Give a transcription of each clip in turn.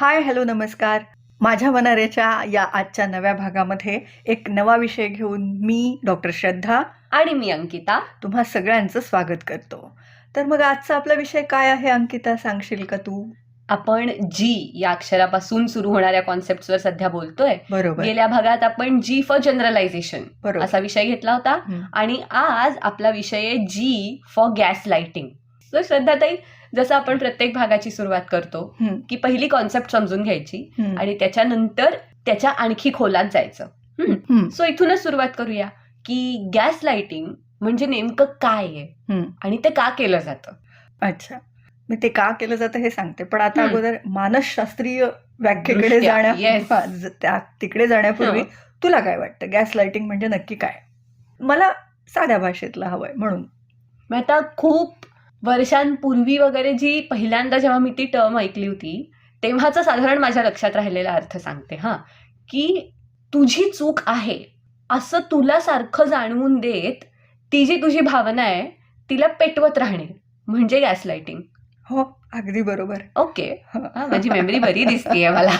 हाय, hello, नमस्कार. माझ्या मनाऱ्याच्या या आजच्या नव्या भागामध्ये एक नवा विषय घेऊन मी डॉक्टर श्रद्धा आणि मी अंकिता. तुम्हा सगळ्यांचं स्वागत करतो. तर मग आजचा आपला विषय काय आहे अंकिता, सांगशील का तू? आपण जी या अक्षरापासून सुरू होणाऱ्या कॉन्सेप्टवर सध्या बोलतोय. बरोबर. गेल्या भागात आपण जी फॉर जनरलायझेशन बरोबर. असा विषय घेतला होता हं. आणि आज आपला विषय आहे जी फॉर गॅस लाइटिंग. तर श्रद्धाताई, जसं आपण प्रत्येक भागाची सुरुवात करतो हं. की पहिली कॉन्सेप्ट समजून घ्यायची हं. आणि त्याच्यानंतर त्याच्या आणखी खोलात जायचं. हं. सो इथूनच सुरुवात करूया की गॅस लाइटिंग म्हणजे नेमकं काय आहे हं. आणि ते का केलं जातं. अच्छा, मी ते का केलं जातं हे सांगते, पण आता हं. अगोदर मानसशास्त्रीय व्याख्येकडे दृष्ट्या, yes. तिकडे जाण्यापूर्वी तुला काय वाटतं गॅस लाइटिंग म्हणजे नक्की काय? मला साध्या भाषेतलं हवंय म्हणून. मग आता खूप वर्षांपूर्वी वगैरे जी पहिल्यांदा जेव्हा मी ती टर्म ऐकली होती तेव्हाचा साधारण माझ्या लक्षात राहिलेला अर्थ सांगते. की तुझी चूक आहे असं तुला सारखं जाणवून देत ती जी तुझी भावना आहे तिला पेटवत राहणे म्हणजे गॅस लाइटिंग. हो, अगदी बरोबर. ओके, माझी मेमरी बरी दिसतीये मला.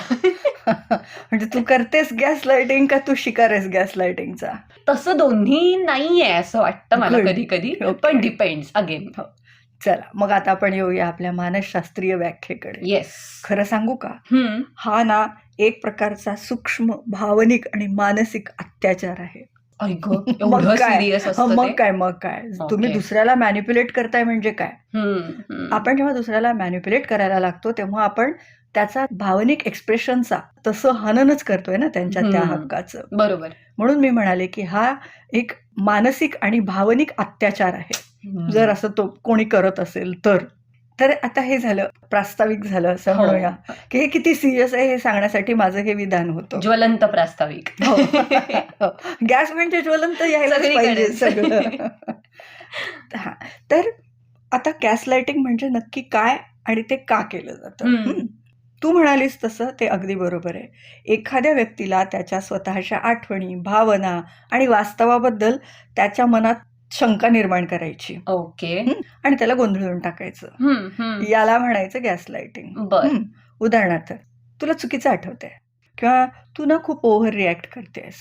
म्हणजे तू करतेस गॅस लाइटिंग का तू शिकार आहेस गॅस लाइटिंगचा? तसं दोन्ही नाहीये असं वाटतं मला Good. कधी कधी, Okay. पण डिपेंड्स अगेन. चला मग आता आपण येऊया आपल्या मानसशास्त्रीय व्याख्येकडे. येस. खरं सांगू का, हा ना एक प्रकारचा सूक्ष्म भावनिक आणि मानसिक अत्याचार आहे. एवढं सिरियस असतं मग ते? काय तुम्ही Okay. दुसऱ्याला मॅनिप्युलेट करताय म्हणजे काय? हम्म. आपण जेव्हा दुसऱ्याला मॅनिप्युलेट करायला लागतो तेव्हा आपण त्याचा भावनिक एक्सप्रेशनचा तसं हननच करतोय ना त्यांच्या त्या हक्काचं. बरोबर. म्हणून मी म्हणाले की हा एक मानसिक आणि भावनिक अत्याचार आहे जर असं तो कोणी करत असेल तर. तर आता हे झालं, प्रास्ताविक झालं असं हो. म्हणूया की हे किती सिरियस आहे हे सांगण्यासाठी माझं हे विधान होतं. ज्वलंत प्रास्ताविक. गॅस म्हणजे ज्वलंत यायलाच पाहिजे सगळं. हा, तर आता गॅस लाइटिंग म्हणजे नक्की काय आणि ते का केलं जातं? तू म्हणालीस तसं ते अगदी बरोबर आहे. एखाद्या व्यक्तीला त्याच्या स्वतःच्या आठवणी, भावना आणि वास्तवाबद्दल त्याच्या मनात शंका निर्माण करायची. ओके. आणि त्याला गोंधळून टाकायचं. याला म्हणायचं गॅस लाइटिंग. बर. उदाहरणार्थ, तुला चुकीचं आठवतंय किंवा तू ना खूप ओव्हर रिॲक्ट करतेस.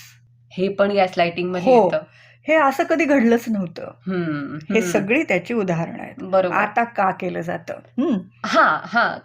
हे पण गॅस लाइटिंग मध्ये हो, येतं. हे असं कधी घडलंच नव्हतं. हे सगळी त्याची उदाहरणं आहेत. बरोबर. आता का केलं जातं?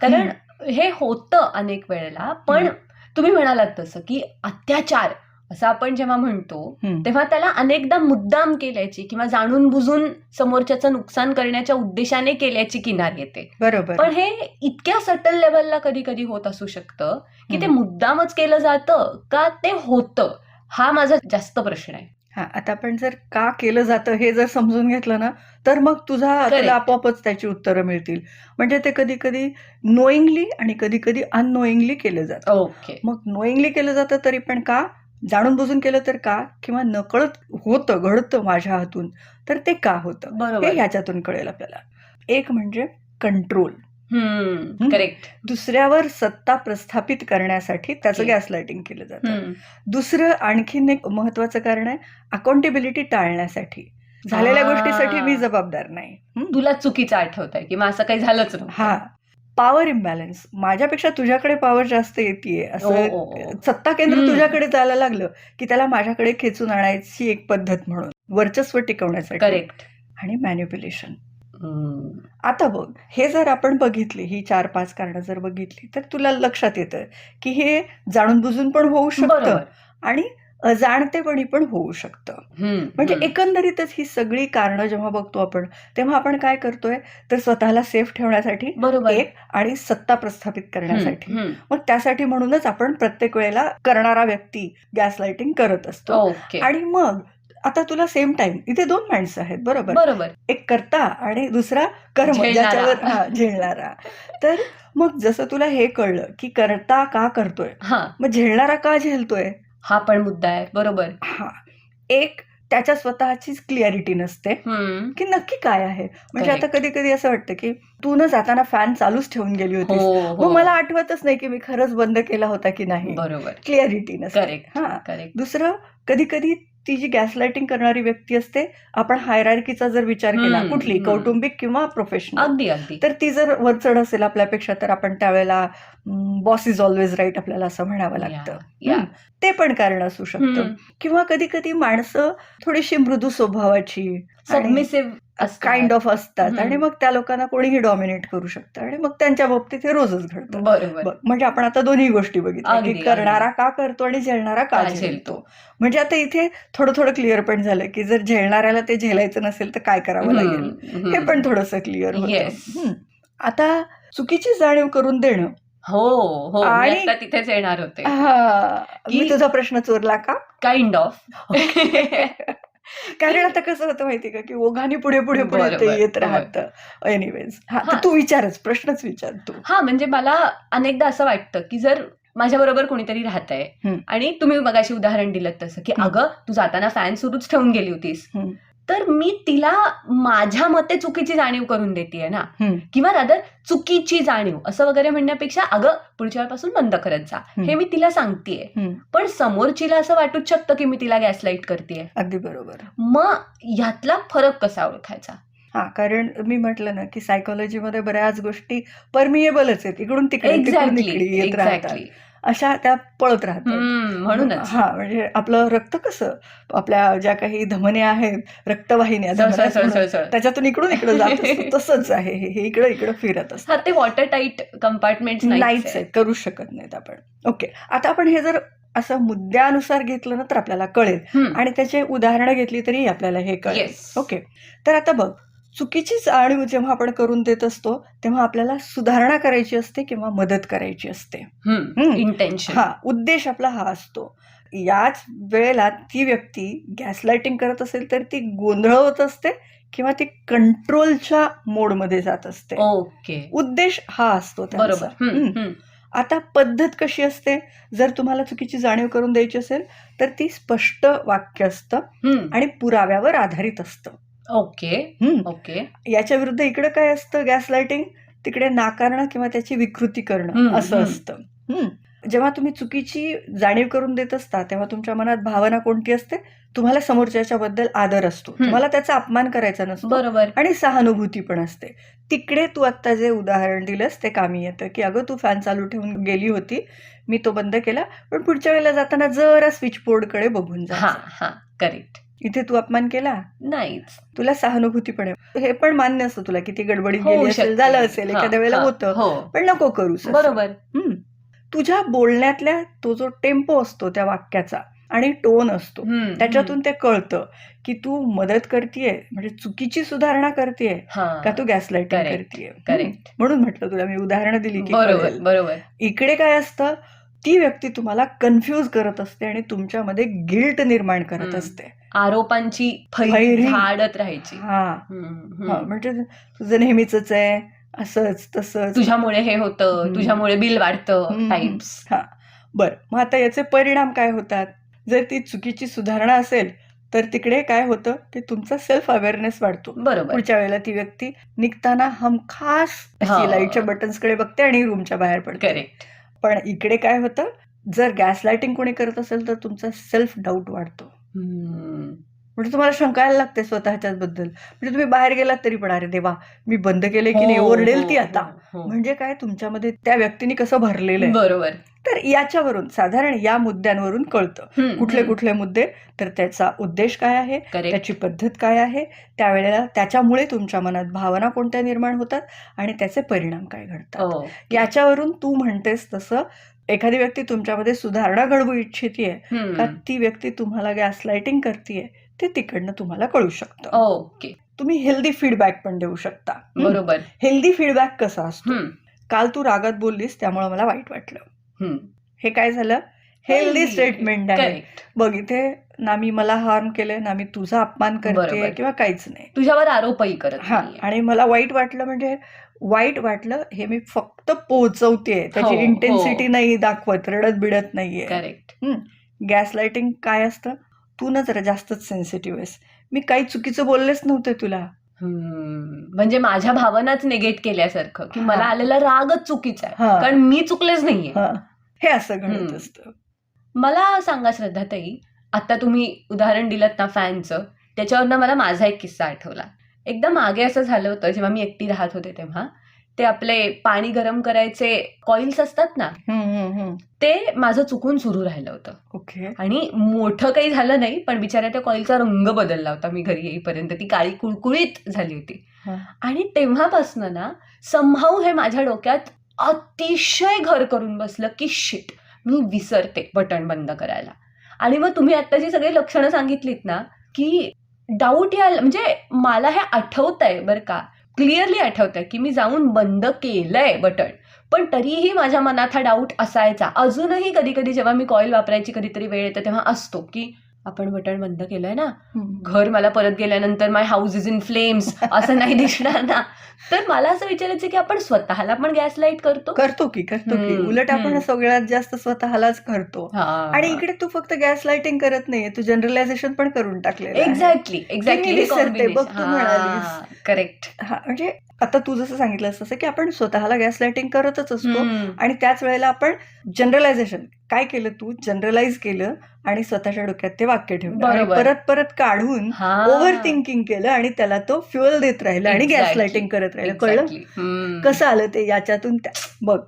कारण हे होतं अनेक वेळेला, पण तुम्ही म्हणालात तसं की अत्याचार असं आपण जेव्हा म्हणतो तेव्हा त्याला अनेकदा मुद्दाम केल्याची किंवा जाणून बुजून समोरच्याचं नुकसान करण्याच्या उद्देशाने केल्याची किनार येते. बरोबर. पण हे इतक्या सटल लेवलला कधी कधी होत असू शकतं की ते मुद्दामच केलं जातं का ते होतं, हा माझा जास्त प्रश्न आहे. आता आपण जर का केलं जातं हे जर समजून घेतलं ना तर मग तुला आपोआपच त्याची उत्तरं मिळतील. म्हणजे ते कधी कधी नोईंगली आणि कधी कधी अननोईंगली केलं जातं. ओके. मग नोईंगली केलं जातं तरी पण का, जाणून बुजून केलं तर का, किंवा नकळत होतं घडतं माझ्या हातून तर ते का होतं हे ह्याच्यातून कळेल आपल्याला. एक म्हणजे कंट्रोल. करेक्ट. दुसऱ्यावर सत्ता प्रस्थापित करण्यासाठी त्याचं गॅस लाइटिंग केलं जातं. दुसरं आणखीन एक महत्वाचं कारण आहे अकाउंटेबिलिटी टाळण्यासाठी. झालेल्या गोष्टीसाठी मी जबाबदार नाही. तुला चुकीचं आठवतंय किंवा असं काही झालंच नाही. पॉवर इम्बॅलन्स, माझ्यापेक्षा तुझ्याकडे पॉवर जास्त येतेय असं सत्ता केंद्र तुझ्याकडे जायला लागलं की त्याला माझ्याकडे खेचून आणायची एक पद्धत म्हणून वर्चस्व टिकवण्यासाठी. करेक्ट. आणि मॅनिप्युलेशन. आता बघ, हे जर आपण बघितली ही 4-5 कारणं जर बघितली तर तुला लक्षात येतं की हे जाणून बुजून पण होऊ शकतं आणि अजाणतेपणी पण होऊ शकतं. म्हणजे एकंदरीतच ही सगळी कारणं जेव्हा बघतो आपण तेव्हा आपण काय करतोय तर स्वतःला सेफ ठेवण्यासाठी एक आणि सत्ता प्रस्थापित करण्यासाठी. मग त्यासाठी म्हणूनच आपण प्रत्येक वेळेला करणारा व्यक्ती गॅस लाइटिंग करत असतो. आणि मग आता तुला सेम टाइम इथे 2 माणसं आहेत. बरोबर. एक करता आणि दुसरा कर्म ज्याच्यावर झेलणारा. तर मग जसं तुला हे कळलं की करता का करतोय, मग झेलणारा का झेलतोय हा पण मुद्दा आहे. बरोबर. एक त्याच्या स्वतःचीच क्लिअरिटी नसते की नक्की काय आहे. म्हणजे आता कधी कधी असं वाटतं की तू न जाताना फॅन चालूच ठेवून गेली होतीस, मग मला आठवतच नाही की मी खरंच बंद केला होता की नाही. बरोबर. क्लिअरिटी नसते. दुसरं कधी कधी ती जी गॅसलाइटिंग करणारी व्यक्ती असते, आपण हायरार्कीचा जर विचार केला, कुठली कौटुंबिक किंवा प्रोफेशनल, अगदी अगदी तर ती जर वरचढ असेल आपल्यापेक्षा, तर आपण त्यावेळेला बॉस इज ऑलवेज राईट आपल्याला असं म्हणावं लागतं. या ते पण कारण असू शकतं. किंवा कधी कधी माणसं थोडीशी मृदू स्वभावाची आणि सबमिसिव्ह काइंड ऑफ असतात, हम्म. आणि मग त्या लोकांना कोणीही डॉमिनेट करू शकतं, आणि मग त्यांच्या बाबतीत हे रोजच घडतं. बरोबर म्हणजे आपण आता दोन्ही गोष्टी बघितल्या, की अगदी, करणारा का करतो आणि झेलणारा का का झेलतो. झेलतो. म्हणजे आता इथे थोडं थोडं क्लिअर पण झालं की जर झेलणाऱ्याला ते झेलायचं नसेल तर काय करावं लागेल, हे पण थोडंसं क्लिअर Yes. होतं. आता चुकीची जाणीव करून देणं, हो हो मी आणि आता तिथेच येणार होते मी की- तुझा प्रश्न चोरला का? काइंड ऑफ कारण आता कसं होतं माहितीये का, की ओघाने पुढे पुढे पुढे ते बरोबर, येत होय. राहतं. एनिवेज, तर हा. तू विचारच, प्रश्नच विचार तू. हा म्हणजे मला अनेकदा असं वाटतं की जर माझ्या बरोबर कोणीतरी राहतंय हम्म. आणि तुम्ही मगाशी उदाहरण दिलं तसं की हम्म. अगं तू जाताना फॅन सुरूच ठेवून गेली होतीस, हम्म. तर मी तिला माझ्या मते चुकीची जाणीव करून देतेय ना, हम्म. किंवा रादर चुकीची जाणीव असं वगैरे म्हणण्यापेक्षा अगं पुढच्या वेळपासून बंद करत जा, हे मी तिला सांगतेय. हम्म. पण समोरचीला असं वाटूच शकतं की मी तिला गॅसलाईट करतेय. अगदी बरोबर. मग ह्यातला फरक कसा ओळखायचा? हा, कारण मी म्हटलं ना की सायकोलॉजीमध्ये बऱ्याच गोष्टी परमिएबलच आहेत, इकडून तिकडे तिकडून इकडे येत राहतात, एक्झॅक्टली अशा त्या पळत राहतात. म्हणूनच हा, म्हणजे आपलं रक्त कसं, आपल्या ज्या काही धमन्या आहेत, रक्तवाहिन्या, धमन्याच म्हणून, त्याच्यातून इकडून इकडे जात असतं, तसंच आहे हे इकडं इकडं फिरत असतं. हा, ते वॉटर टाईट कंपार्टमेंट नाहीच आहे, करू शकत नाहीत आपण. ओके, आता आपण हे जर असं मुद्द्यानुसार घेतलं ना तर आपल्याला कळेल, आणि त्याची उदाहरणं घेतली तरी आपल्याला हे कळेल. ओके, तर आता बघ, चुकीची जाणीव जेव्हा आपण करून देत असतो तेव्हा आपल्याला सुधारणा करायची असते किंवा मदत करायची असते. इंटेन्शन. हा, उद्देश आपला हा असतो. याच वेळेला ती व्यक्ती गॅसलाइटिंग करत असेल तर ती गोंधळवत असते किंवा ती कंट्रोलच्या मोडमध्ये जात असते. ओके, उद्देश हा असतो त्यांचा. बरोबर. आता पद्धत कशी असते, जर तुम्हाला चुकीची जाणीव करून द्यायची असेल तर ती स्पष्ट वाक्य असतं आणि पुराव्यावर आधारित असतं. ओके ओके, याच्या विरुद्ध इकडे काय असतं, गॅसलाइटिंग, तिकडे नाकारणं किंवा त्याची विकृती करणं असं असतं. जेव्हा तुम्ही चुकीची जाणीव करून देत असता तेव्हा तुमच्या मनात भावना कोणती असते, तुम्हाला समोरच्याच्या बद्दल आदर असतो, तुम्हाला त्याचा अपमान करायचा नसतो, बरोबर. आणि सहानुभूती पण असते. तिकडे तू आता जे उदाहरण दिलंस ते कामी येतं, की अगं तू फॅन चालू ठेवून गेली होती, मी तो बंद केला, पण पुढच्या वेळेला जाताना जरा स्विच बोर्डकडे बघून जा. हा, करेक्ट. इथे तू अपमान केला नाहीच, तुला सहानुभूती पण आहे, हे पण मान्य असतं तुला की ती गडबडीत होऊ गेली असेल, शकते. झालं असेल, एखाद्या वेळेला होतं, पण नको करूस असं. बरोबर. तुझ्या बोलण्यातल्या तो जो टेम्पो असतो त्या वाक्याचा आणि टोन असतो, त्याच्यातून ते कळतं की तू मदत करतेय, म्हणजे चुकीची सुधारणा करतेय का तू गॅसलाइटिंग करतेय. करेक्ट. म्हणून म्हटलं तुला मी उदाहरणं दिली की बरोबर बरोबर. इकडे काय असतं, ती व्यक्ती तुम्हाला कन्फ्यूज करत असते आणि तुमच्यामध्ये गिल्ट निर्माण करत असते, आरोपांची फैरी झाडत राहायची. म्हणजे तुझं नेहमीच आहे, असंच तसंच, तुझ्यामुळे हे होतं, तुझ्यामुळे बिल वाढतं टाइप्स. हा, बरं, मग आता याचे परिणाम काय होतात, जर ती चुकीची सुधारणा असेल तर तिकडे काय होतं की तुमचा सेल्फ अवेअरनेस वाढतो. बरोबर. पुढच्या वेळेला ती व्यक्ती निघताना हमखास अशी लाईटच्या बटन्सकडे बघते आणि रूमच्या बाहेर पडते. करेक्ट. पण इकडे काय होतं, जर गॅसलाइटिंग कोणी करत असेल तर तुमचा सेल्फ डाऊट वाढतो, म्हणजे तुम्हाला शंकायला लागते स्वतःच्याच बद्दल. म्हणजे तुम्ही बाहेर गेलात तरी पण अरे देवा मी बंद केले की नाही, ओरडेल ती आता, म्हणजे काय तुमच्यामध्ये त्या व्यक्तीने कसं भरलेलं आहे. बरोबर. तर याच्यावरून साधारण या मुद्द्यांवरून कळतं कुठले कुठले मुद्दे, तर त्याचा उद्देश काय आहे, त्याची पद्धत काय आहे, त्यावेळेला त्याच्यामुळे तुमच्या मनात भावना कोणत्या निर्माण होतात आणि त्याचे परिणाम काय घडतात. याच्यावरून तू म्हणतेस तसं एखादी व्यक्ती तुमच्यामध्ये सुधारणा घडवू इच्छितीये का ती व्यक्ती तुम्हाला गॅसलाइटिंग करतीये ते तिकडनं तुम्हाला कळू शकतं. ओके. तुम्ही हेल्दी फीडबॅक पण देऊ शकता. बरोबर. हेल्दी फीडबॅक कसा असतो, काल तू रागात बोललीस त्यामुळे मला वाईट वाटलं, हे काय झालं, हेल्दी स्टेटमेंट आहे. बघ इथे ना मी मला हार्म केलंय, ना मी तुझा अपमान करते किंवा काहीच नाही, तुझ्यावर आरोपही करत नाही. आणि मला वाईट वाटलं म्हणजे वाईट वाटलं हे मी फक्त पोहोचवते, त्याची इंटेन्सिटी नाही दाखवत, रडत बिडत नाहीये. करेक्ट. गॅसलाइटिंग काय असतं, तू ना जरा जास्तच सेन्सिटिव्ह आहेस, मी काही चुकीचं बोललेच नव्हते तुला, म्हणजे माझ्या भावनाच निगेट केल्यासारखं, की मला आलेला रागच चुकीचा आहे कारण मी चुकलेच नाहीये, हे असं घडत असतं. मला सांगा श्रद्धाताई, आता तुम्ही उदाहरण दिलं ना फॅनचं, त्याच्यावरनं मला माझा एक किस्सा आठवला. एकदा मागे असं झालं होतं, जेव्हा मी एकटी राहत होते तेव्हा, ते आपले पाणी गरम करायचे कॉइल्स असतात ना, ते माझं चुकून सुरू राहिलं होतं. ओके. आणि मोठं काही झालं नाही, पण बिचाऱ्या त्या कॉइलचा रंग बदलला होता मी घरी येईपर्यंत. ती काळी कुळकुळीत झाली होती. हा. आणि तेव्हापासनं ना समहाऊ हे माझ्या डोक्यात अतिशय घर करून बसलं की शिट, मी विसरते बटन बंद करायला. आणि मग तुम्ही आत्ताची सगळी लक्षणं सांगितलीत ना, की डाऊट यायला, म्हणजे मला हे आठवतंय बरं का, क्लिअरली आठवतंय की मी जाऊन बंद केलंय बटन, पण तरीही माझ्या मनात हा डाऊट असायचा. अजूनही कधी कधी जेव्हा मी कॉईल वापरायची कधीतरी वेळ येते तेव्हा असतो की आपण बटन बंद केलंय ना, घर मला परत गेल्यानंतर माय हाऊस इज इन फ्लेम्स असं नाही दिसणार ना. तर मला असं विचारायचं की आपण स्वतःला पण गॅस लाईट करतो की उलट आपण सगळ्यात जास्त स्वतःलाच करतो. आणि इकडे तू फक्त गॅस लाइटिंग करत नाहीये, तू जनरलायझेशन पण करून टाकलेलं आहे. एक्झॅक्टली विसरते बघ तू म्हणालीस. करेक्ट. हा, म्हणजे आता तू जसं सांगितलं तसं की आपण स्वतःला गॅस लाइटिंग करतच असतो आणि त्याच वेळेला आपण जनरलायझेशन काय केलं, तू जनरलाइज केलं आणि स्वतःच्या डोक्यात ते वाक्य ठेवलं आणि परत परत काढून ओव्हर थिंकिंग केलं आणि त्याला तो फ्युअल देत राहिलं आणि गॅस लाइटिंग करत राहिलं. कळलं कसं आलं ते? याच्यातून बघ,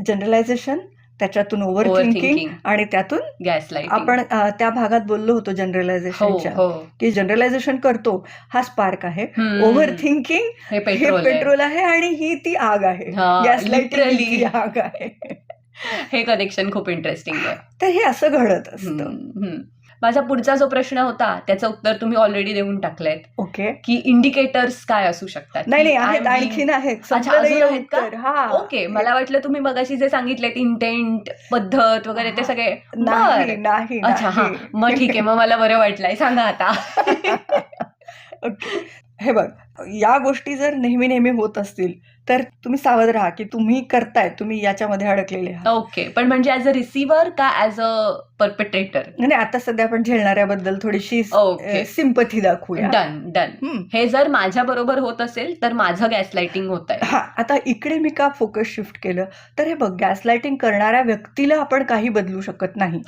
जनरलायझेशन, त्याच्यातून ओव्हर थिंकिंग आणि त्यातून गॅस लाईट. आपण त्या भागात बोललो होतो जनरलायझेशनच्या, की जनरलायझेशन करतो हा स्पार्क आहे, ओव्हर थिंकिंग हे पेट्रोल आहे आणि ही ती आग आहे, गॅस लाइटिंग आग आहे. हे कनेक्शन खूप इंटरेस्टिंग आहे. तर हे असं घडत असतं. माझा पुढचा जो प्रश्न होता त्याचं उत्तर तुम्ही ऑलरेडी देऊन टाकलंय. ओके. की इंडिकेटर्स काय असू शकतात? नाही, आहेत, आणखीन आहेत. ओके, मला वाटलं तुम्ही मगाशी जे सांगितले इंटेंट, पद्धत वगैरे ते सगळे नाही. अच्छा, हा, मग ठीक आहे, मग मला बरं वाटलंय, सांगा आता. ओके. हे बघ, या गोष्टी जर नेहमी होत असतील तर तुम्ही सावध राहा की तुम्ही करताय, तुम्ही याच्यामध्ये अडकलेले आहात. ओके, पण म्हणजे ऍज अ रिसिव्हर का ऍज अ परपेट्रेटर? नाही, आता सध्या आपण झेलणाऱ्याबद्दल थोडीशी सिंपथी दाखवूया. डन. हे जर माझ्या बरोबर होत असेल तर माझं गॅस लाइटिंग होत आहे. हा, आता इकडे मी का फोकस शिफ्ट केलं तर हे बघ, गॅस लाइटिंग करणाऱ्या व्यक्तीला आपण काही बदलू शकत नाही.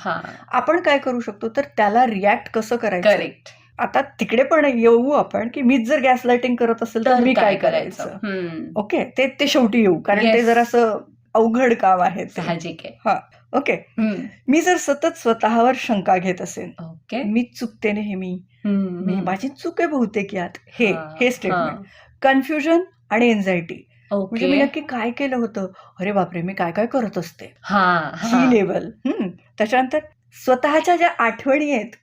आपण काय करू शकतो तर त्याला रिॲक्ट कसं करायचं. करेक्ट. आता तिकडे पण येऊ आपण की मीच जर गॅस लाइटिंग करत असेल तर मी काय करायचं. ओके, ते शेवटी येऊ, कारण ते जरासं अवघड काम आहे. साहजिक आहे. हा, ओके. मी जर सतत स्वतःवर शंका घेत असेल, मी चुकते नेहमी, माझी चूक आहे बहुतेक यात, हे स्टेटमेंट, कन्फ्युजन आणि एन्झायटी, म्हणजे मी नक्की काय केलं होतं, अरे बापरे मी काय काय करत असते, ही लेवल. त्याच्यानंतर स्वतःच्या ज्या आठवणी आहेत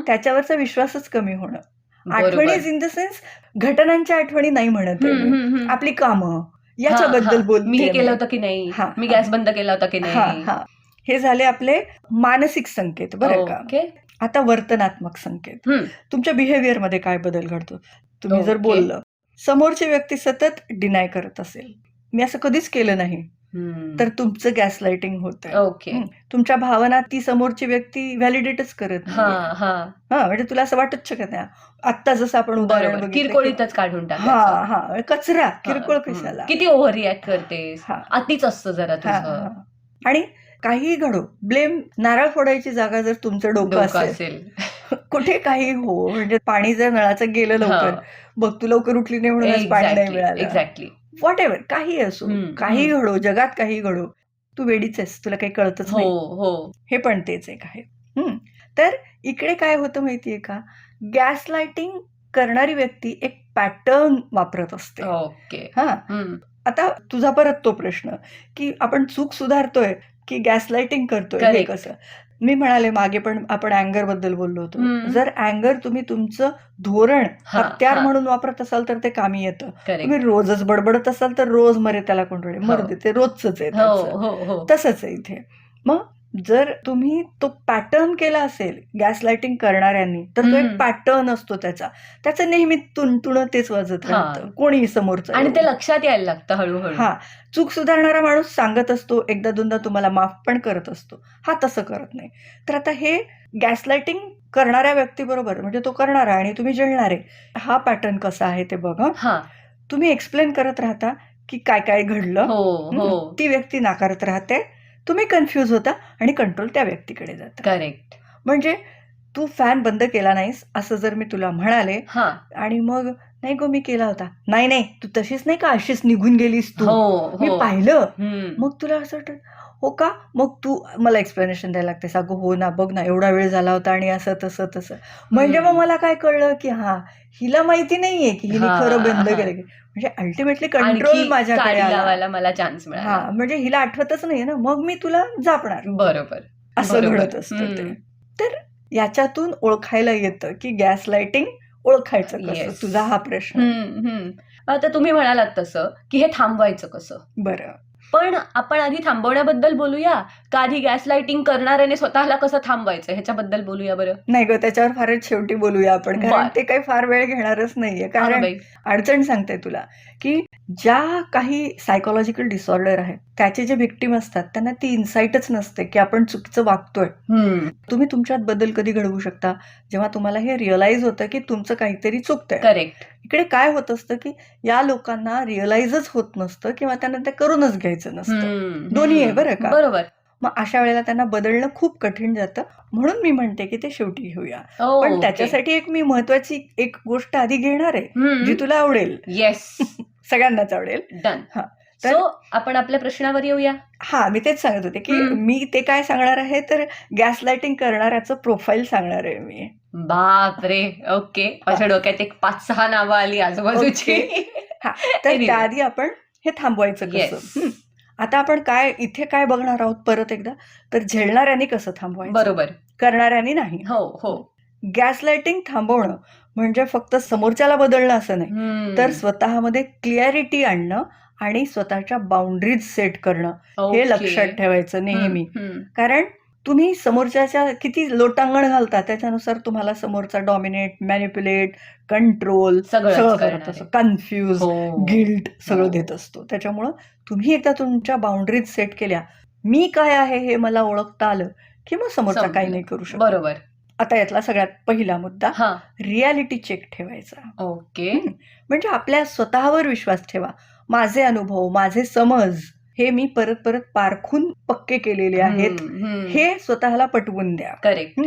त्याच्यावरचा विश्वासच कमी होणं. आठवणी इन द सेन्स घटनांच्या आठवणी नाही म्हणत, आपली कामं याच्याबद्दल बोलते, मी हे केलं होतं की नाही, मी गॅस बंद केला होता की नाही. हे झाले आपले मानसिक संकेत, बरं का. आता वर्तनात्मक संकेत, तुमच्या बिहेवियर मध्ये काय बदल घडतो. तुम्ही जर बोललं, समोरची व्यक्ती सतत डिनाय करत असेल, मी असं कधीच केलं नाही, तर तुमचं गॅस लाइटिंग होत आहे. तुमच्या भावना ती समोरची व्यक्ती व्हॅलिडेटच करत नाही. म्हणजे तुला असं वाटत शकत नाही. आता जसं आपण उदाहरण बघितलं, किरकोळीतच काढून टाकायचं. कचरा, किरकोळ कशाला, किती ओव्हर रिॲक्ट करतेस, अतिच असतं जरा तुझं. आणि काही घडो, ब्लेम, नारळ फोडायची जागा जर तुमचं डोकं असेल, कुठे काही हो, म्हणजे पाणी जर नळाचं गेलं लवकर, बघ तू लवकर उठली नाही म्हणून पाणी नाही मिळालं, एक्झॅक्टली, व्हॉट एव्हर, काही असो, काही घडो, जगात काही घडो, तू वेडीच आहेस, तुला काही कळतच नाही, हे पण तेच एक आहे. तर इकडे काय होतं माहितीये का, गॅस लाइटिंग करणारी व्यक्ती एक पॅटर्न वापरत असते. आता तुझा परत तो प्रश्न की आपण चूक सुधारतोय की गॅस लाइटिंग करतोय, हे कसं. मी म्हणाले मागे पण आपण अँगर बद्दल बोललो होतो. जर अँगर तुम्ही तुमचं धोरण, हत्यार म्हणून वापरत असाल तर ते कामी येतं. तुम्ही रोजच बडबडत असाल तर रोज मरे त्याला कोण रडे, मरते, ते रोजच आहे. तसंच आहे इथे. मग जर तुम्ही तो पॅटर्न केला असेल गॅस लाइटिंग करणाऱ्यांनी, तर तो एक पॅटर्न असतो त्याचं नेहमी तुणतुणं तेच वाजत राहतं, कोणी समोरचं, आणि ते लक्षात यायला लागतं हळूहळू. चूक सुधारणारा माणूस सांगत असतो, एकदा दोनदा तुम्हाला माफ पण करत असतो, तसं करत नाही. तर आता हे गॅस लाइटिंग करणाऱ्या व्यक्तीबरोबर, म्हणजे तो करणारा आणि तुम्ही जळणारे, हा पॅटर्न कसा आहे ते बघा. तुम्ही एक्सप्लेन करत राहता की काय काय घडलं, ती व्यक्ती नाकारत राहते, तुम्ही कन्फ्यूज होता आणि कंट्रोल त्या व्यक्तीकडे जाता. करेक्ट. म्हणजे तू फॅन बंद केला नाहीस असं जर मी तुला म्हणाले हा आणि मग नाही गो मी केला होता, नाही नाही तू तशीच नाही का अशीच निघून गेलीस तू, हो मी हो पाहिलं. हम्म. मग तुला असं वाटतं हो का, मग तू मला एक्सप्लेनेशन द्यायला लागतेस, अगं हो ना बघ ना एवढा वेळ झाला होता आणि असं तसं तसं. म्हणजे मग मला काय कळलं की हा हिला माहिती नाहीये की हिने हा, खरं बंद हा. केलं की. म्हणजे अल्टिमेटली कंट्रोल आणखी माझ्याकडे काडी आला. लावायला मला चान्स हा मिळाला. म्हणजे हिला आठवतच नाहीये ना, मग मी तुला जापणार बरोबर असं बरोबर. घडत असतं ते. हम्म. तर याच्यातून ओळखायला येतं की गॅस लाइटिंग ओळखायचं कसं, Yes. तुझा हा प्रश्न. आता तुम्ही म्हणालात तसं की हे थांबवायचं कसं, बरं, पण आपण आधी थांबवण्याबद्दल बोलूया का आधी गॅस लाइटिंग करणाऱ्याने स्वतःला कसं थांबवायचं ह्याच्याबद्दल बोलूया बरं. नाही ग त्याच्यावर फारच शेवटी बोलूया आपण, कारण बरं. ते काही फार वेळ घेणारच नाहीये. अगं कारण बाई. अडचण सांगते तुला की ज्या काही सायकोलॉजिकल डिसऑर्डर आहेत त्याचे जे व्हिक्टीम असतात त्यांना ती इन्साइटच नसते की आपण चुकीचं वागतोय. तुम्ही तुमच्यात बदल कधी घडवू शकता जेव्हा तुम्हाला हे रिअलाइज होतं की तुमचं काहीतरी चुकतंय. करेक्ट. इकडे काय होत असतं की या लोकांना रिअलाइजच होत नसतं किंवा त्यांना ते करूनच घ्यायचं नसतं. दोन्ही आहे बरं का. बरोबर. मग अशा वेळेला त्यांना बदलणं खूप कठीण जातं. म्हणून मी म्हणते की ते शेवटी घेऊया. पण ओके. त्याच्यासाठी एक मी महत्वाची एक गोष्ट आधी घेणार आहे जी तुला आवडेल, येस. सगळ्यांनाच आवडेल. डन. हा तर सो आपण आपल्या प्रश्नावर येऊया. हा मी तेच सांगत होते की मी ते काय सांगणार आहे तर गॅस लाइटिंग करणाऱ्याचं प्रोफाईल सांगणार आहे मी. बापरे. ओके. माझ्या डोक्यात एक 5-6 नावं आली आजूबाजूची. हा तर Anyway. त्याआधी आपण हे थांबवायचं Yes. कसं. आता आपण इथे काय बघणार आहोत परत एकदा, तर झेलणाऱ्यांनी कसं थांबवायचं, बरोबर. करणाऱ्यांनी नाही. हो हो. गॅस लाइटिंग थांबवणं म्हणजे फक्त समोरच्याला बदलणं असं नाही, तर स्वतःमध्ये क्लिअरिटी आणणं आणि स्वतःच्या बाउंड्रीज सेट करणं हे लक्षात ठेवायचं नेहमी. कारण तुम्ही समोरच्याच्या किती लोटांगण घालता त्याच्यानुसार तुम्हाला समोरचा डॉमिनेट, मॅनिप्युलेट, कंट्रोल सगळं करत असतो, कन्फ्यूज, गिल्ट सगळं देत असतो. त्याच्यामुळं तुम्ही एकदा तुमच्या बाउंड्रीज सेट केल्या, मी काय आहे हे मला ओळखता आलं की मग समोरचा काही नाही करू शकत. बरोबर. आता यातला सगळ्यात पहिला मुद्दा रियालिटी चेक ठेवायचा. ओके. म्हणजे आपल्या स्वतःवर विश्वास ठेवा. माझे अनुभव, माझे समज हे मी परत परत पारखून पक्के केलेले आहेत हे स्वतःला पटवून द्या. करेक्ट.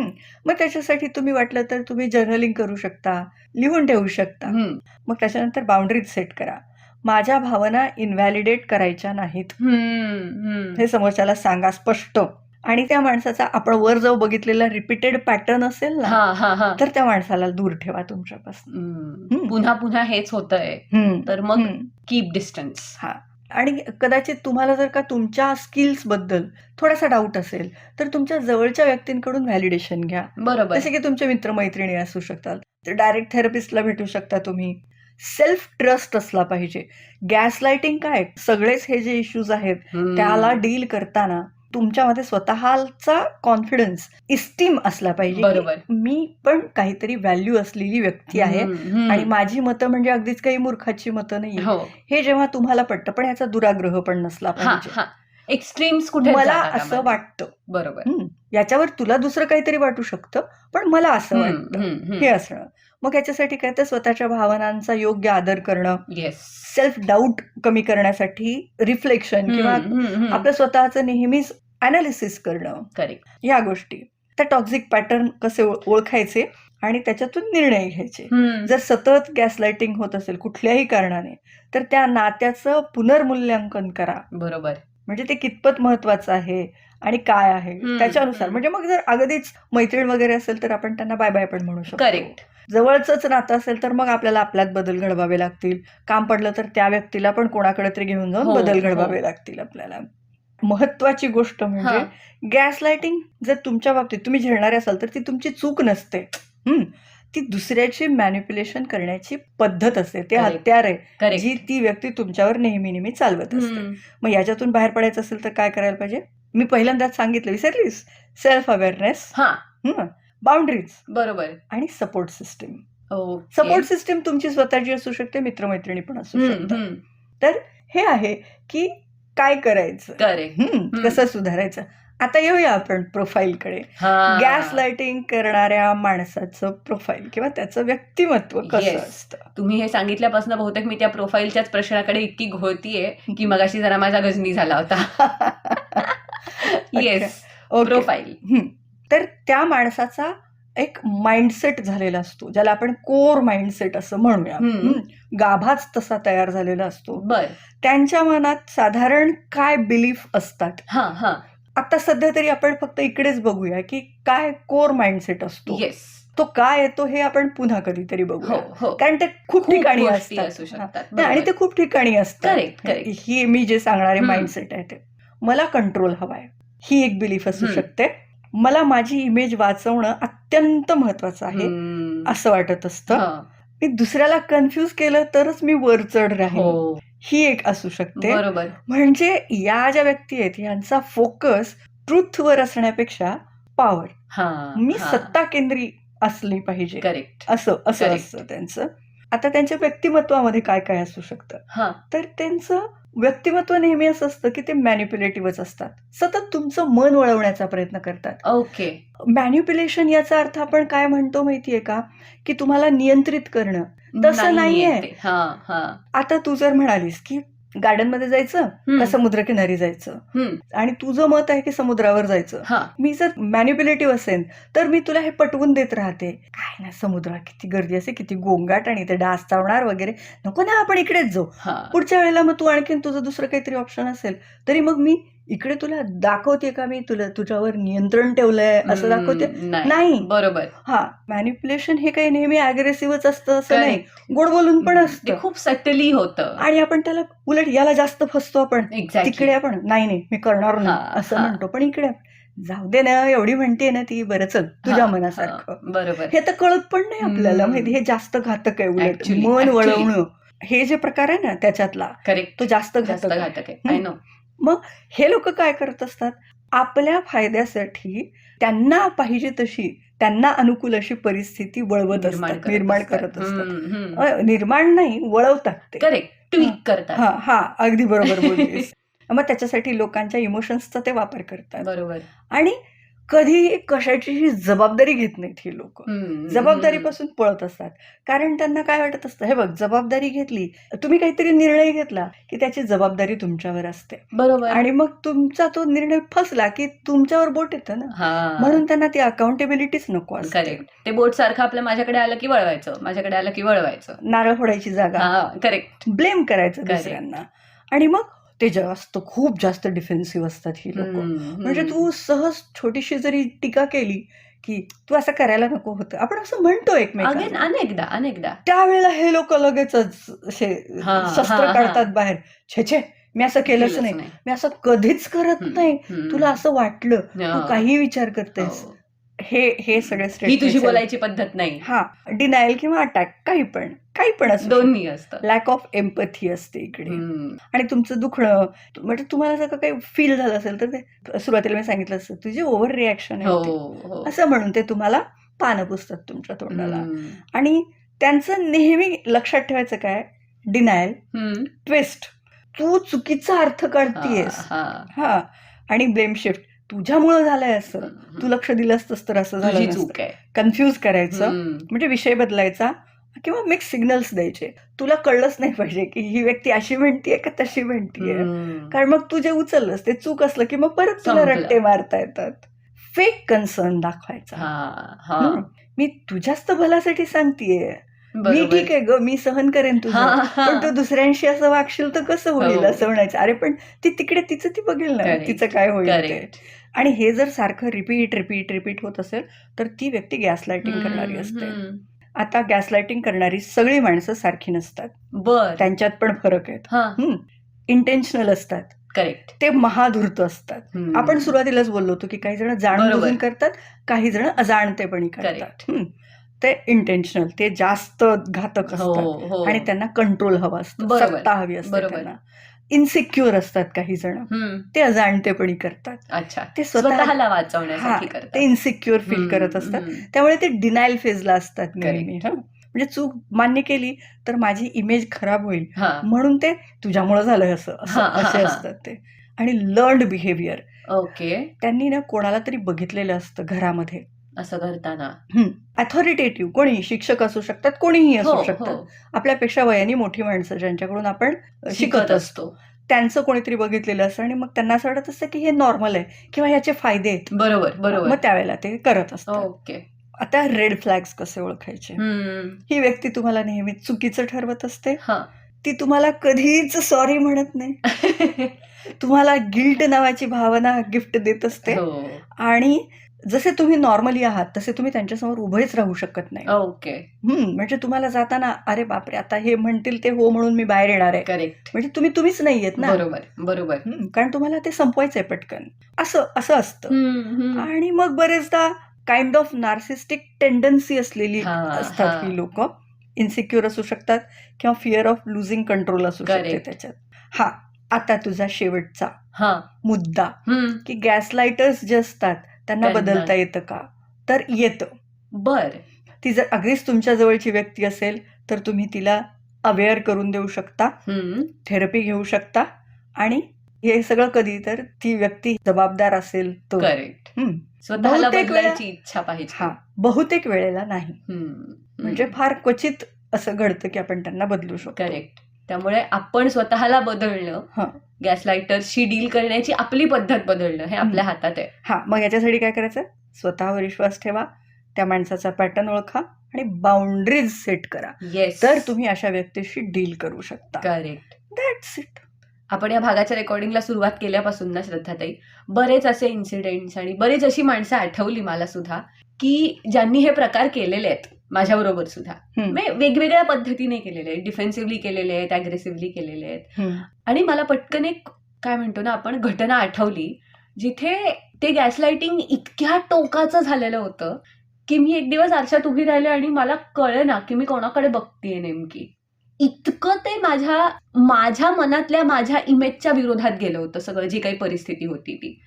मग त्याच्यासाठी तुम्ही वाटलं तर तुम्ही जर्नलिंग करू शकता, लिहून ठेवू शकता. मग त्याच्यानंतर बाउंड्रीज सेट करा. माझ्या भावना इनव्हॅलिडेट करायच्या नाहीत हे समोरच्याला सांगा स्पष्ट. आणि त्या माणसाचा आपण वर जाऊ बघितलेला रिपीटेड पॅटर्न असेल ना तर त्या माणसाला दूर ठेवा तुमच्यापासून. पुन्हा पुन्हा हेच होतंय तर मग कीप डिस्टन्स. हा आणि कदाचित तुम्हाला जर का तुमच्या स्किल्स बद्दल थोडासा डाऊट असेल तर तुमच्या जवळच्या व्यक्तींकडून व्हॅलिडेशन घ्या. बरोबर. जसे की तुमचे मित्रमैत्रिणी असू शकतात, तर डायरेक्ट थेरपिस्टला भेटू शकता तुम्ही. सेल्फ ट्रस्ट असला पाहिजे. गॅस लाइटिंग काय, सगळेच हे जे इश्यूज आहेत त्याला डील करताना तुमच्यामध्ये स्वतःचा कॉन्फिडन्स, इस्टीम असला पाहिजे. मी पण काहीतरी व्हॅल्यू असलेली व्यक्ती आहे आणि माझी मतं म्हणजे अगदीच काही मूर्खाची मतं नाही, हे जेव्हा तुम्हाला पटतं. पण याचा दुराग्रह पण नसला पाहिजे. एक्स्ट्रीम्स कुठे मला असं वाटतं. बरोबर. याच्यावर तुला दुसरं काहीतरी वाटू शकतं पण मला असं वाटतं हे असणं. मग याच्यासाठी काय तर स्वतःच्या भावनांचा योग्य आदर करणं, सेल्फ डाऊट कमी करण्यासाठी रिफ्लेक्शन किंवा आपलं स्वतःचं नेहमीच अनालिसिस करणं, या गोष्टी. त्या टॉक्सिक पॅटर्न कसे ओळखायचे आणि त्याच्यातून निर्णय घ्यायचे. जर सतत गॅस लाइटिंग होत असेल कुठल्याही कारणाने तर त्या नात्याचं पुनर्मूल्यांकन करा. बरोबर. म्हणजे ते कितपत महत्वाचं आहे आणि काय आहे त्याच्यानुसार. म्हणजे मग जर अगदीच मैत्रीण वगैरे असेल तर आपण त्यांना बाय बाय पण म्हणू शकतो. करेक्ट. जवळच नातं असेल तर मग आपल्याला आपल्यात बदल घडवावे लागतील. काम पडलं तर त्या व्यक्तीला पण कोणाकडे तरी घेऊन जाऊन बदल घडवावे लागतील आपल्याला. महत्वाची गोष्ट म्हणजे गॅस लाइटिंग जर तुमच्या बाबतीत तुम्ही झेलणारे असाल तर ती तुमची चूक नसते. ती दुसऱ्याची मॅनिप्युलेशन करण्याची पद्धत असते. ते हत्यार आहे जी ती व्यक्ती तुमच्यावर नेहमी नेहमी चालवत असते. मग याच्यातून बाहेर पडायचं असेल तर काय करायला पाहिजे, मी पहिल्यांदाच सांगितलं, विसरलीस, सेल्फ अवेअरनेस, बाउंड्रीज, बरोबर, आणि सपोर्ट सिस्टीम. सपोर्ट सिस्टीम तुमची स्वतःची असू शकते, मित्रमैत्रिणी पण असू शकतात. तर हे आहे की काय करायचं, कसं सुधारायचं. आता येऊया आपण प्रोफाईलकडे. गॅस लाइटिंग करणाऱ्या माणसाचं प्रोफाईल किंवा त्याचं व्यक्तिमत्व कसं असतं. तुम्ही हे सांगितल्यापासून बहुतेक मी त्या प्रोफाईलच्याच प्रश्नाकडे इतकी घोळतीये की मगाशी जरा माझा गजनी झाला होता. Yes, profile. तर त्या माणसाचा एक माइंडसेट झालेला असतो, ज्याला आपण कोर माइंडसेट असं म्हणूया. गाभाच तसा तयार झालेला असतो. बर. त्यांच्या मनात साधारण काय बिलीफ असतात. हा हा. आता सध्या तरी आपण फक्त इकडेच बघूया की काय कोर माइंडसेट असतो. येस. तो काय येतो हे आपण पुन्हा कधीतरी हो बघूया, हो. कारण ते खूप खूप ठिकाणी गोष्टी असतात. असू शकतात. नाही, आणि ते खूप ठिकाणी असतात. Correct correct. ही मी जे सांगणारे हम्म. माइंडसेट आहे ते. मला कंट्रोल हवाय, ही एक बिलीफ असू हम्म. शकते. मला माझी इमेज वाचवणं अत्यंत महत्वाचं आहे असं वाटत असतं. मी दुसऱ्याला कन्फ्यूज केलं तरच मी वर चढ राहीन, हो ही एक असू शकते. बरोबर. म्हणजे या ज्या व्यक्ती आहेत यांचा फोकस ट्रुथवर असण्यापेक्षा पॉवर, हा मी हा. सत्ता केंद्री असली पाहिजे, करेक्ट. असं असं Correct. असतं त्यांचं. आता त्यांच्या व्यक्तिमत्वामध्ये काय काय असू शकतं, हा तर त्यांचं व्यक्तिमत्व नेहमी असं असतं की ते मॅनिप्युलेटिव्हच असतात. सतत तुमचं मन वळवण्याचा प्रयत्न करतात. ओके. मॅनिप्युलेशन याचा अर्थ आपण काय म्हणतो माहितीये का, की तुम्हाला नियंत्रित करणं. तसं नाहीये. ते. हा हा. आता तू जर म्हणालीस की गार्डन मध्ये जायचं हम्म. का समुद्रकिनारी जायचं, हम्म. आणि तुझं मत आहे की समुद्रावर जायचं, हा मी जर मॅनिप्युलेटिव्ह असेल तर मी तुला हे पटवून देत राहते, काय ना समुद्रात किती गर्दी असते, किती गोंगाट, आणि ते डास चावणार वगैरे, नको ना आपण इकडेच जाऊ. हा. पुढच्या वेळेला मग तू आणखीन तुझं दुसरं काहीतरी ऑप्शन असेल तरी मग मी इकडे तुला दाखवते का मी तुला तुझ्यावर नियंत्रण ठेवलंय असं दाखवते. नाही. बरोबर. हा, मॅनिप्युलेशन हे काही नेहमी अग्रेसिव्हच असतं असं नाही, Correct. गोड बोलून पण ते असतं. खूप सटली होतं. आणि आपण त्याला उलट याला जास्त फसतो आपण. एक्झॅक्टली. तिकडे आपण नाही मी करणार हा, नाही असं हा. म्हणतो, पण इकडे जाऊ दे ना, एवढी म्हणते ना ती, बरं चल तुझ्या मनासारखं. बरोबर. हे तर कळत पण नाही आपल्याला. हम्म. माहिती, हे जास्त घातक आहे. उलट Actually, मन actually. वळवणं हे जे प्रकार आहे ना त्याच्यातला, करेक्ट. तो जास्त जास्त घातक आहे. घातक आहे. I know. मग हे लोक काय करत असतात, आपल्या फायद्यासाठी त्यांना पाहिजे तशी, त्यांना अनुकूल अशी परिस्थिती वळवत असतात, निर्माण करत असतात. निर्माण नाही, वळवतात ते. करेक्ट. ट्विक करतात. हा हा, अगदी बरोबर बोललीस. मग त्याच्यासाठी लोकांच्या इमोशन्सचा ते वापर करतात. बरोबर. आणि कधी कशाचीही जबाबदारी घेत नाहीत ही लोक. जबाबदारीपासून पळत असतात, कारण त्यांना काय वाटत असतं, हे बघ जबाबदारी घेतली, तुम्ही काहीतरी निर्णय घेतला की त्याची जबाबदारी तुमच्यावर असते, बरोबर. आणि मग तुमचा तो निर्णय फसला की तुमच्यावर बोट येतं ना, हा. म्हणून त्यांना ती अकाउंटेबिलिटीच नको असते. करेक्ट. ते बोट सारखं आपलं माझ्याकडे आलं की वळवायचं, माझ्याकडे आलं की वळवायचं. नारळ फोडायची जागा, हा. करेक्ट. ब्लेम करायचं Correct. दुसऱ्यांना. आणि मग ते खूप जास्त डिफेन्सिव्ह असतात ही लोक. म्हणजे तू सहज छोटीशी जरी टीका केली की तू असं करायला नको होतं, आपण असं म्हणतो एकमेकांना, अनेकदा त्यावेळेला हे लोक लगेचच असे हा, शस्त्र हा, काढतात बाहेर. छे मी असं केलंच नाही, मी असं कधीच करत नाही, तुला असं वाटलं, तू काही विचार करतेस. हे सगळे ही स्टेटमेंट्स तुझी आहेत. बोलायची पद्धत नाही. हा, डिनायल किंवा अटॅक, काही पण असतं. दोन्ही असतं. लॅक ऑफ एम्पथी असते इकडे. आणि तुमचं दुखणं, म्हणजे तुम्हाला जर काही फील झालं असेल तर ते सुरुवातीला मी सांगितलं असतं, तुझी ओव्हर रिॲक्शन आहे ते. हो. असं म्हणून ते तुम्हाला पानं पुसतात तुमच्या तोंडाला. आणि त्यांचं नेहमी लक्षात ठेवायचं काय, डिनायल, ट्विस्ट, तू चुकीचा अर्थ काढतीयस. हा, आणि ब्लेम शिफ्ट, तुझ्यामुळं झालंय असं, तू लक्ष दिलं असतंस तर असं झालं नसतं. चूक आहे. कन्फ्यूज करायचं, म्हणजे विषय बदलायचा किंवा मिक्स सिग्नल्स द्यायचे. तुला कळलंच नाही पाहिजे की ही व्यक्ती अशी म्हणतीये का तशी म्हणतीये, कारण मग तू जे उचललंस ते चूक असलं की मग परत तुला संपलं. रट्टे मारता येतात. फेक कन्सर्न दाखवायचा, मी तुझ्याच तर भल्यासाठी सांगतेय, मी ठीक आहे ग, मी सहन करेन तुझं, पण तू दुसऱ्यांशी असं वागशील तर कसं होईल, असं म्हणायचं. अरे पण ती तिकडे तिचं ती बघेल ना, तिचं काय होईल ते. आणि हे जर सारखं रिपीट होत असेल तर ती व्यक्ती गॅसलाइटिंग करणारी असते. आता गॅसलाइटिंग करणारी सगळी माणसं सारखी नसतात, त्यांच्यात पण फरक आहेत. इंटेन्शनल असतात, करेक्ट, ते महाधूर्त असतात. आपण सुरुवातीलाच बोललो होतो की काही जण जाणून बुजून करतात, काही जण अजाणतेपणी करतात. ते इंटेन्शनल, ते जास्त घातक असतात आणि त्यांना कंट्रोल हवा असतो, सत्ता हवी असते त्यांना. इन्सिक्युअर असतात काही जण, ते अजाणतेपणी करतात. अच्छा, ते स्वतःला वाचवण्यासाठी करतात, ते इन्सिक्युअर फील करत असतात, त्यामुळे ते डिनायल फेजला असतात नेहमी. म्हणजे चूक मान्य केली तर माझी इमेज खराब होईल म्हणून ते तुझ्यामुळे झालं असं असे असतात ते. आणि लर्न्ड बिहेवियर, ओके, त्यांनी ना कोणाला तरी बघितलेलं असतं घरामध्ये असं करताना. अथॉरिटेटिव्ह, कोणी शिक्षक असू शकतात, कोणीही असू शकतात, आपल्यापेक्षा वयाने मोठी माणसं ज्यांच्याकडून आपण शिकत असतो, त्यांचं कोणीतरी बघितलेलं असतं आणि मग त्यांना असं वाटत असतं की हे नॉर्मल आहे किंवा ह्याचे फायदे आहेत. बरोबर, मग त्यावेळेला ते करत असतात. ओके, आता रेड फ्लॅग्स कसे ओळखायचे? ही व्यक्ती तुम्हाला नेहमी चुकीचं ठरवत असते. हा ती तुम्हाला कधीच सॉरी म्हणत नाही. तुम्हाला गिल्ट नावाची भावना गिफ्ट देत असते. हो आणि जसे तुम्ही नॉर्मली आहात तसे तुम्ही त्यांच्यासमोर उभेच राहू शकत नाही. ओके म्हणजे तुम्हाला जाताना अरे बापरे आता हे म्हणतील ते हो म्हणून मी बाहेर येणार आहे, करेक्ट म्हणजे तुम्हीच नाहीयेत ना. बरोबर बरोबर कारण तुम्हाला ते संपवायचंय पटकन, असं असतं. आणि मग बरेचदा काइंड ऑफ नार्सिस्टिक टेंडन्सी असलेली असतात ही लोक. इन्सिक्युअर असू शकतात किंवा फिअर ऑफ लुझिंग कंट्रोल असू शकते Correct. त्याच्यात. हा आता तुझा शेवटचा हा मुद्दा की गॅसलायटर्स जे असतात त्यांना त्यांना- बदलता येतं का? तर येतं. बर ती जर अगदीच तुमच्या जवळची व्यक्ती असेल तर तुम्ही तिला अवेअर करून देऊ शकता, थेरपी घेऊ शकता. आणि हे सगळं कधी तर ती व्यक्ती जबाबदार असेल तर. करेक्ट स्वतःला बहुतेक वेळा- बदलायची इच्छा पाहिजे. हा बहुतेक वेळेला नाही. म्हणजे फार क्वचित असं घडतं की आपण त्यांना बदलू शकतो. करेक्ट. त्यामुळे आपण स्वतःला बदलणं, हं. गॅसलायटर्सशी डील करण्याची आपली पद्धत बदलणं हे आपल्या हातात आहे. हा मग याच्यासाठी काय करायचं? स्वतःवर विश्वास ठेवा, त्या माणसाचा पॅटर्न ओळखा आणि बाउंड्रीज सेट करा. येस तर तुम्ही अशा व्यक्तीशी डील करू शकता. करेक्ट. That's it. आपण या भागाच्या रेकॉर्डिंगला सुरुवात केल्यापासून ना श्रद्धाताई बरेच असे इन्सिडेंट्स आणि बरेच अशी माणसं आठवली मला सुद्धा की ज्यांनी हे प्रकार केलेले आहेत माझ्याबरोबर सुद्धा. म्हणजे वेगवेगळ्या पद्धतीने केलेले आहेत, डिफेन्सिव्हली केलेले आहेत, अग्रेसिव्हली केलेले आहेत. आणि मला पटकन एक काय म्हणतो ना आपण घटना आठवली जिथे ते गॅसलाइटिंग इतक्या टोकाचं झालेलं होतं की मी एक दिवस आरशात उभी राहिले आणि मला कळलं ना की मी कोणाकडे बघतेय नेमकी. इतकं ते माझ्या मनातल्या माझ्या इमेजच्या विरोधात गेलं होतं सगळं, जी काही परिस्थिती होती ती.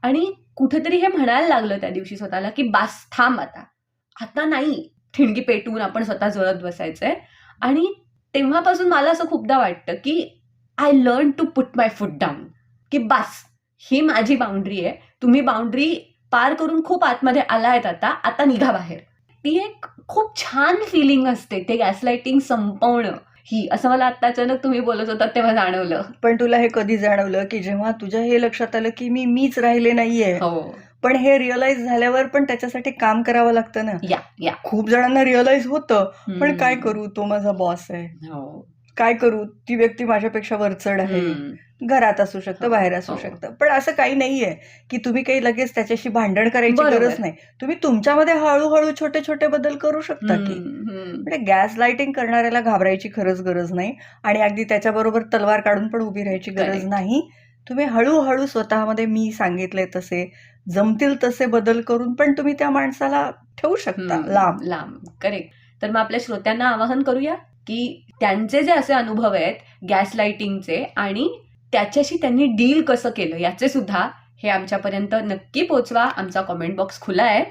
आणि कुठेतरी हे म्हणायला लागलं त्या दिवशी स्वतःला की बास थांब आता नाही ठिणगी पेटवून आपण स्वतः जळत बसायचंय. आणि तेव्हापासून मला असं खूपदा वाटतं की I learn to put my foot down, की बास ही माझी बाउंड्री आहे, तुम्ही बाउंड्री पार करून खूप आतमध्ये आलायत, आता निघा बाहेर. ती एक खूप छान फिलिंग असते ते गॅसलाइटिंग संपवणं ही. असं मला आता अचानक तुम्ही बोलत होता तेव्हा जाणवलं. पण तुला हे कधी जाणवलं की जेव्हा तुझ्या हे लक्षात आलं की मीच राहिले नाहीये? हो पण हे रिअलाइज झाल्यावर पण त्याच्यासाठी काम करावं लागतं ना. या खूप जणांना रिअलाइज होतं, पण काय करू, तो माझा बॉस आहे, हो काय करू, ती व्यक्ती माझ्यापेक्षा वरचढ आहे. घरात असू शकतं, बाहेर असू शकतं. पण असं काही नाहीये की तुम्ही काही लगेच त्याच्याशी भांडण करायची बरोबर. गरज नाही. तुम्ही तुमच्यामध्ये हळूहळू छोटे छोटे बदल करू शकता की. म्हणजे गॅस लाइटिंग करणाऱ्याला घाबरायची खरंच गरज नाही आणि अगदी त्याच्याबरोबर तलवार काढून पण उभी राहायची गरज Correct. नाही. तुम्ही हळूहळू स्वतःमध्ये मी सांगितले तसे जमतील तसे बदल करून पण तुम्ही त्या माणसाला ठेवू शकता लांब. करेक्ट. तर मग आपल्या श्रोत्यांना आवाहन करूया की त्यांचे जे असे अनुभव आहेत गॅस लाइटिंगचे आणि त्याच्याशी त्यांनी डील कसं केलं याचे सुद्धा हे आमच्यापर्यंत नक्की पोचवा. आमचा कॉमेंट बॉक्स खुला आहे.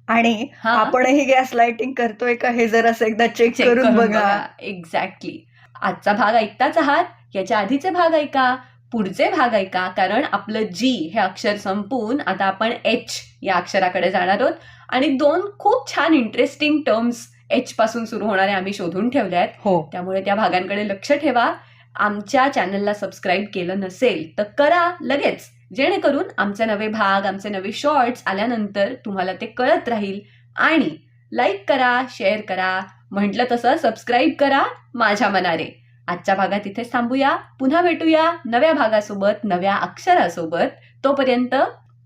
आणि हा. आपणही गॅस लाइटिंग करतोय का हे जर असं एकदा चेक करून बघा. एक्झॅक्टली. आजचा भाग ऐकताच आहात, याच्या आधीचे भाग ऐका, पुढचे भाग ऐका, कारण आपलं जी हे अक्षर संपून आता आपण एच या अक्षराकडे जाणार आहोत. आणि 2 खूप छान इंटरेस्टिंग टर्म्स एच पासून सुरू होणारे आम्ही शोधून ठेवले आहेत. हो, त्यामुळे त्या भागांकडे लक्ष ठेवा. आमच्या चॅनलला सबस्क्राईब केलं नसेल तर करा लगेच, जेणेकरून आमचे नवे भाग, आमचे नवे शॉर्ट्स आल्यानंतर तुम्हाला ते कळत राहील. आणि लाईक करा, शेअर करा, म्हटलं तसं सबस्क्राईब करा माझ्या मनारे. आजच्या भागात इथेच थांबूया. पुन्हा भेटूया नव्या भागासोबत, नव्या अक्षरासोबत. तोपर्यंत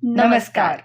नमस्कार.